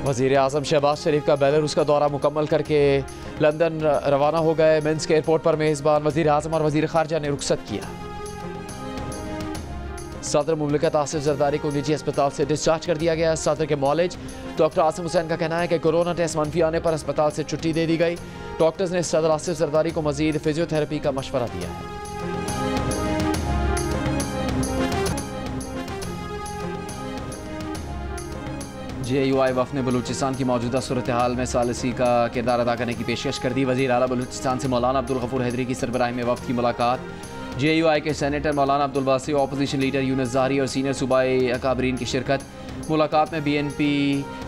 वज़ीर आज़म शहबाज शरीफ का बेलारूस का दौरा मुकम्मल करके लंदन रवाना हो गए। मिन्स्क एयरपोर्ट पर मेज़बान वज़ीर आज़म और वज़ीर ख़ारजा ने रुखसत किया। सदर मुमलिकत आसिफ जरदारी को निजी अस्पताल से डिस्चार्ज कर दिया गया। सदर के मौलिज डॉक्टर आसिम हुसैन का कहना है कि कोरोना टेस्ट मनफी आने पर अस्पताल से छुट्टी दे दी गई। डॉक्टर्स ने सदर आसिफ जरदारी को मजीद फिजियोथेरेपी का मशवरा दिया है। JUI वफ़द ने बलूचिस्तान की मौजूदा सूरत हाल में सालिसी का किरदार अदा करने की पेशकश कर दी। वज़ीर आला बलूचिस्तान से मौलाना अब्दुल गफूर हैदरी की सरबराही में वफ़द की मुलाकात। JUI के सेनेटर मौलाना अब्दुल बासी, अपोजिशन लीडर यूनुस ज़ाहरी और सीनियर सूबाई अकाबरीन की शिरकत। मुलाकात में BNP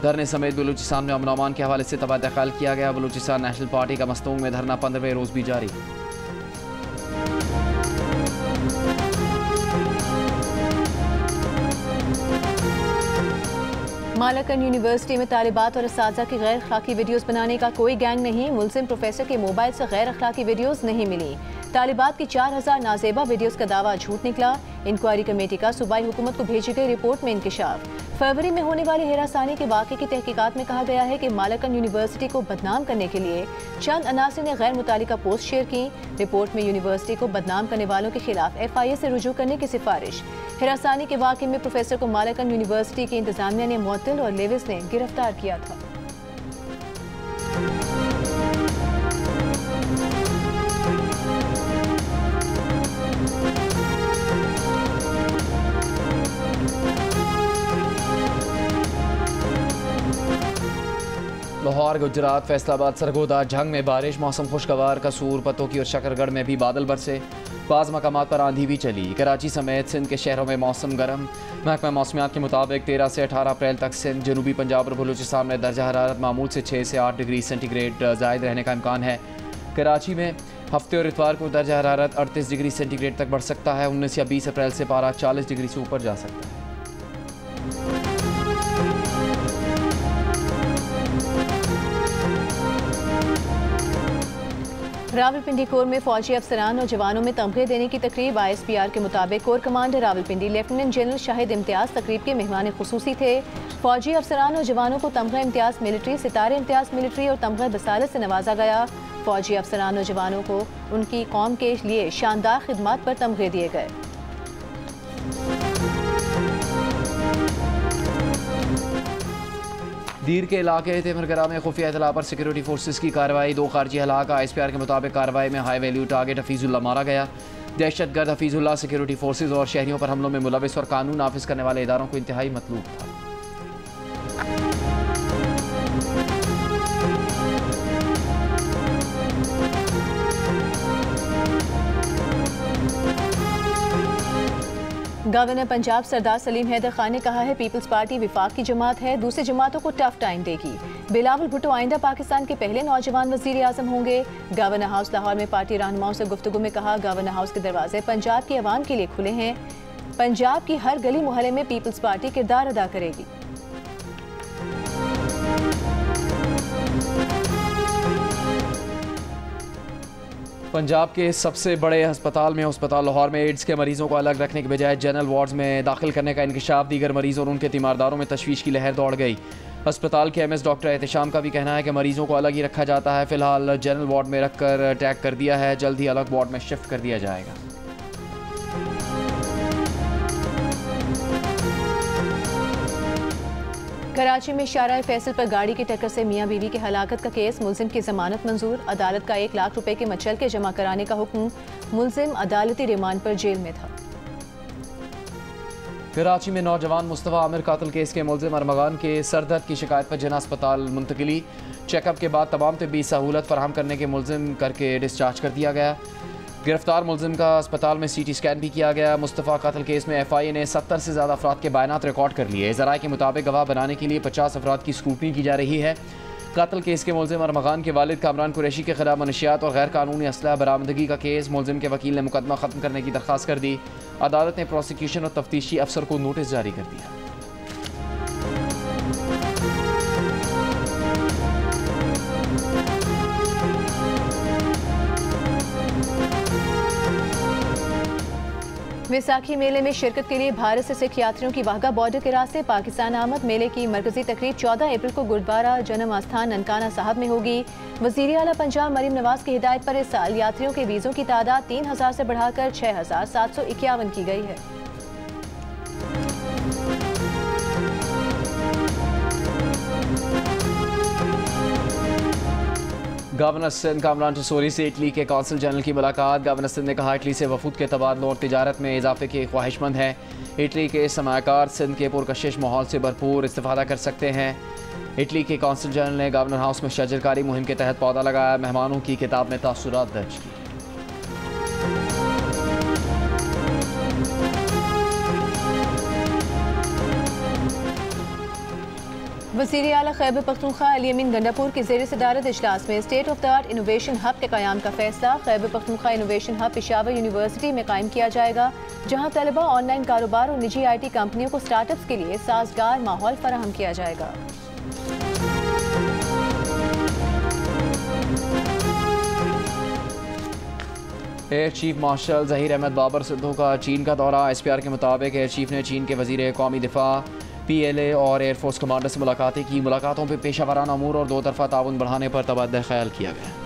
धरने समेत बलूचिस्तान में अमन अमान के हवाले से तबादला ख्याल किया गया। बलूचिस्तान नेशनल पार्टी का मस्तूंग में धरना 15वें रोज़ भी जारी। मालाकन यूनिवर्सिटी में तालिबात और असातिज़ा की गैर अखलाकी वीडियोज़ बनाने का कोई गैंग नहीं। मुलजिम प्रोफेसर के मोबाइल से गैर अखलाकी वीडियोज़ नहीं मिली। तालिबात की 4000 नाजेबा वीडियोज़ का दावा झूठ निकला। इंक्वायरी कमेटी का सूबाई हुकूमत को भेजी गई रिपोर्ट में इंकिशाफ। फरवरी में होने वाले हिरासानी के वाक़े की तहकीकात में कहा गया है कि मालाकन यूनिवर्सिटी को बदनाम करने के लिए चंद अनासिर ने गैर मुतालिका पोस्ट शेयर की। रिपोर्ट में यूनिवर्सिटी को बदनाम करने वालों के खिलाफ FIA से रुजू करने की सिफारिश। हिरासानी के वाक़े में प्रोफेसर को मालाकन यूनिवर्सिटी की इंतजामिया ने मुअत्तल और लेविस ने गिरफ्तार किया था। लाहौर, गुजरात, फैसलाबाद, सरगोदा, झंग में बारिश। मौसम खुशगवार। कसूर, पतोकी और शकरगढ़ में भी बादल बरसे। बाज़ मकामात पर आंधी भी चली। कराची समेत सिंध के शहरों में मौसम गर्म। महकमा मौसमियात के मुताबिक 13 से 18 अप्रैल तक सिंध, जनूबी पंजाब और बलूचिस्तान में दर्जा हरारत मामूल से 6 से 8 डिग्री सेंटीग्रेड ज़ायद रहने का इम्कान है। कराची में हफ्ते और इतवार को दर्जा हरारत 38 डिग्री सेंटीग्रेड तक बढ़ सकता है। 19 या 20 अप्रैल से पारा 40 डिग्री से ऊपर जा सकता है। रावलपिंडी कोर में फौजी अफसरान और जवानों में तमगे देने की तकरीब। ISPR के मुताबिक core commander Rawalpindi lieutenant general Shahid Imtiaz तकरीब के मेहमान खुसूसी थे। फौजी अफसरान और जवानों को तमगा इम्तियाज़ मिलिट्री, सितारे इम्तियाज़ मिलिट्री और तमगा बसालत से नवाजा गया। फौजी अफसरान और जवानों को उनकी कौम के लिए शानदार खिदमात पर तमगे दिए गए। दीर के इलाके तेमरगरा में खुफिया इतला पर सिक्योरिटी फोर्सेस की कार्रवाई। 2 खारजी हलाक। ISPR के मुताबिक कार्रवाई में हाई वैल्यू टारगेट हफीजुल्लाह मारा गया। दहशतगर्द हफीजुल्लाह सिक्योरिटी फोर्सेस और शहरियों पर हमलों में मुलविस और कानून नाफिज करने वाले इदारों को इंतहाई मतलूब था। गवर्नर पंजाब सरदार सलीम हैदर खान ने कहा है पीपल्स पार्टी विफाक की जमात है, दूसरी जमातों को टफ टाइम देगी। बिलावल भुट्टो आइंदा पाकिस्तान के पहले नौजवान वजीर आजम होंगे। गवर्नर हाउस लाहौर में पार्टी रहनुमाओं से गुफ्तगू में कहा, गवर्नर हाउस के दरवाजे पंजाब की आवाम के लिए खुले हैं। पंजाब की हर गली मोहल्ले में पीपल्स पार्टी किरदार अदा करेगी। पंजाब के सबसे बड़े अस्पताल लाहौर में एड्स के मरीजों को अलग रखने के बजाय जनरल वार्ड्स में दाखिल करने का इंकशाफ। दीगर मरीजों और उनके तीमारदारों में तशवीश की लहर दौड़ गई। अस्पताल के MS डॉक्टर एहतशाम का भी कहना है कि मरीजों को अलग ही रखा जाता है। फिलहाल जनरल वार्ड में रखकर टैग कर दिया है, जल्द ही अलग वार्ड में शिफ्ट कर दिया जाएगा। कराची में शारा फैसल पर गाड़ी की टक्कर से मियां बीवी की हलाकत का केस। मुलजिम की जमानत मंजूर। अदालत का 1 लाख रुपए के मचल के जमा कराने का हुक्म। मुलजिम अदालती रिमांड पर जेल में था। कराची में नौजवान मुस्तफ़ा आमिर कातिल केस के मुलजिम अरमगान के सरदर्द की शिकायत पर जना अस्पताल मुंतकिली। चेकअप के बाद तमाम तिब्बी सहूलत फराहम करने के मुलजिम करके डिस्चार्ज कर दिया गया। गिरफ्तार मुलजिम का अस्पताल में CT स्कैन भी किया गया। मुस्तफ़ा कातिल केस में FIA ने 70 से ज़्यादा अफराद के बयानात रिकॉर्ड कर लिए। ज़राए के मुताबिक गवाह बनाने के लिए 50 अफराद की स्क्रूटनी की जा रही है। कातिल केस के मुलजिम अरमगान के वालिद कामरान कुरैशी के खिलाफ मनशियात और गैर कानूनी असलहा बरामदगी का केस। मुलजिम के वकील ने मुकदमा ख़त्म करने की दरख्वास्त कर दी। अदालत ने प्रोसिक्यूशन और तफ्तीशी अफसर को नोटिस जारी कर दिया। वैसाखी मेले में शिरकत के लिए भारत से सिख यात्रियों की वाघा बॉर्डर के रास्ते पाकिस्तान आमद। मेले की मरकजी तकरीब 14 अप्रैल को गुरुद्वारा जन्म आस्थान ननकाना साहब में होगी। वज़ीर आला पंजाब मरीम नवाज की हिदायत पर इस साल यात्रियों के वीज़ों की तादाद 3000 से बढ़ाकर 6751 की गई है। गवर्नर सिंध कामरान टसूरी से इटली के कौंसल जनरल की मुलाकात। गवर्नर सिंध ने कहा इटली से वफूद के तबादलों और तिजारत में इजाफे के ख्वाहिशमंद हैं। इटली के सरमायाकार सिंध के पुरकशिश माहौल से भरपूर इस्तेफादा कर सकते हैं। इटली के कौंसल जनरल ने गवर्नर हाउस में शजरकारी मुहिम के तहत पौधा लगाया। मेहमानों की किताब में तासुरात दर्ज की। वज़ीर आला खैबर पख्तूनख्वा अली अमीन गंडापुर की ज़ेर सदारत इजलास में state of the art innovation hub के क़याम का फैसला। Khyber Pakhtunkhwa innovation hub Peshawar university में कायम किया जाएगा, जहाँ तलबा ऑनलाइन कारोबार और निजी IT कंपनियों को स्टार्टअप्स के लिए साजगार माहौल फराहम किया जाएगा। Air chief marshal Zaheer Ahmed Babar Sidhu का चीन का दौरा। SPR के मुताबिक एयर चीफ ने चीन के वज़ीर कौमी दिफा PLA और एयरफोर्स कमांडर से मुलाकातें की। मुलाकातों पर पेशा वराना अमूर और दो तरफा ताउन बढ़ाने पर तबादला ख्याल किया गया।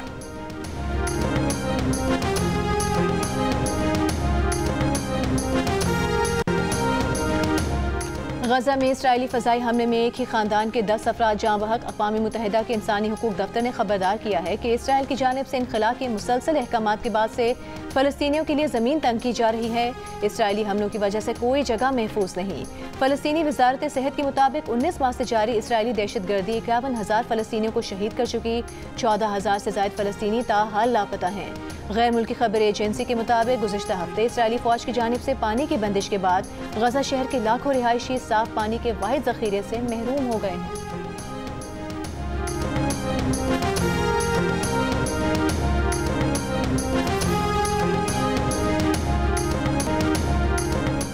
गजा में इसराइली फ़ज़ाई हमले में एक ही ख़ानदान के 10 अफराद जाँ बहक। अक़वाम मुत्तहिदा के इंसानी हुकूक दफ्तर ने खबरदार किया है कि इसराइल की जानिब से इनखला के मुसलसल अहकामात के बाद से फ़लस्तीनियों के लिए ज़मीन तंग की जा रही है। इसराइली हमलों की वजह से कोई जगह महफूज नहीं। फ़लस्तीनी वज़ारत सेहत के मुताबिक 19 माह से जारी इसराइली दहशतगर्दी 51,000 फ़लस्तीनियों को शहीद कर चुकी। 14,000 से ज़ायद फ़लस्तीनी ताहाल लापता हैं। गैर मुल्की खबर एजेंसी के मुताबिक गुज़िश्ता हफ्ते इसराइली फ़ौज की जानिब से पानी की बंदिश के बाद गजा शहर के लाखों रिहायशी साफ पानी के वाहिद ज़ख़ीरे से महरूम हो गए हैं।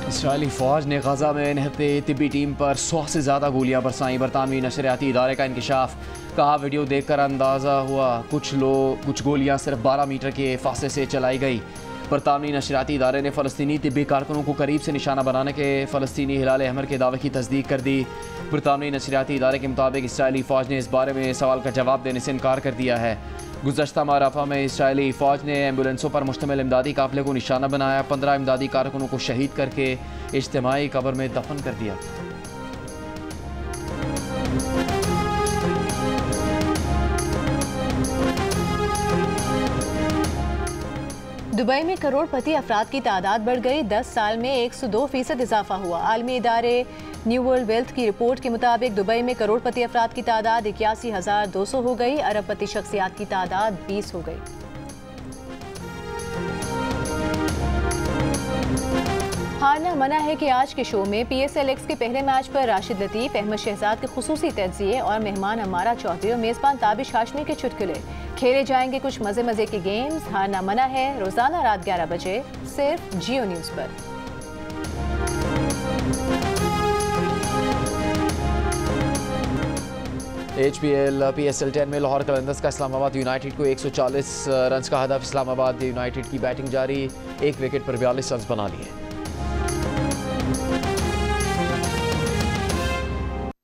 इसराइली फ़ौज ने गजा में निहत्ते तिब्बी टीम पर 100 से ज़्यादा गोलियां बरसाईं। बरतानवी नशरियाती इदारे का इंकशाफ। कहा वीडियो देखकर अंदाज़ा हुआ कुछ गोलियां सिर्फ 12 मीटर के फासले से चलाई गई। बरतानवी नशरियाती इदारे ने फ़लस्तीनी तिब्बी कारकुनों को करीब से निशाना बनाने के फ़लस्तीनी हिलाल अहमर के दावे की तस्दीक कर दी। बरतानवी नशरियाती इदारे के मुताबिक इसराइली फ़ौज ने इस बारे में सवाल का जवाब देने से इनकार कर दिया है। गुज़श्ता माह रफ़ा में इसराइली फ़ौज ने एम्बुलेंसों पर मुश्तमिल इमदादी काफ़िले को निशाना बनाया। 15 इमदादी कारकुनों को शहीद करके इज्तिमाई कब्र में दफन कर दिया। दुबई में करोड़पति अफराद की तादाद बढ़ गई। 10 साल में 102% इजाफा हुआ। आलमी इदारे न्यू वर्ल्ड वेल्थ की रिपोर्ट के मुताबिक दुबई में करोड़पति अफराद की तादाद 81,200 हो गई। अरबपति शख्सियात की तादाद 20 हो गई। हारना मना है कि आज के शो में PSLX के पहले मैच पर राशिद लतीफ़, अहमद शहजाद के खुसूसी तज्ज़िये और मेहमान अमारा चौधरी और मेज़बान ताबिश हाशमी के चुटकुले। खेले जाएंगे कुछ मज़े के गेम्स। हारना मना है रोज़ाना रात 11 बजे सिर्फ जियो न्यूज़ पर। HPL PSL 10 में लाहौर कलंदर्स का इस्लामाबाद यूनाइटेड को 140 रन का हदफ। इस्लामाबाद यूनाइटेड की बैटिंग जारी। एक विकेट पर 42 रन बना लिए।